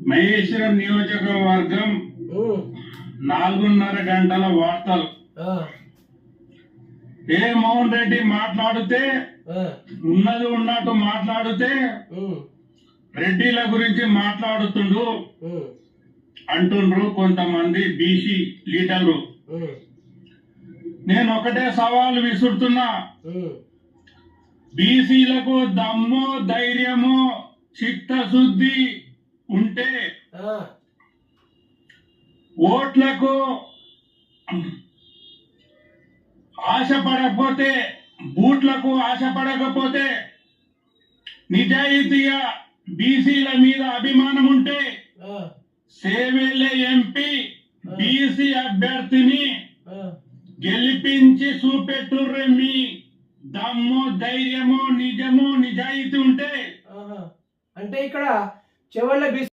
మహేశ్వరం నియోజకవర్గం 4:30 గంటల వార్తలు. ఏ మోహన్ రెడ్డి మాట్లాడితే ఉన్నది ఉన్నట్టు మాట్లాడితే రెడ్డిల గురించి మాట్లాడుతుండు అంటుండ్రు కొంతమంది బీసీ లీడర్లు. నేను ఒకటే సవాలు విసురుతున్నా, బీసీలకు దమ్ము ధైర్యము చిత్తశుద్ధి ఉంటే ఓట్లకు ఆశపడకపోతే, బూట్లకు ఆశపడకపోతే, నిజాయితీగా బీసీల మీద అభిమానం ఉంటే సేవెల్లే ఎంపీ బీసీ అభ్యర్థిని గెలిపించి చూపెట్టుర్రే. మీ దమ్ము ధైర్యము నిజము నిజాయితీ ఉంటే అంటే ఇక్కడ చివరి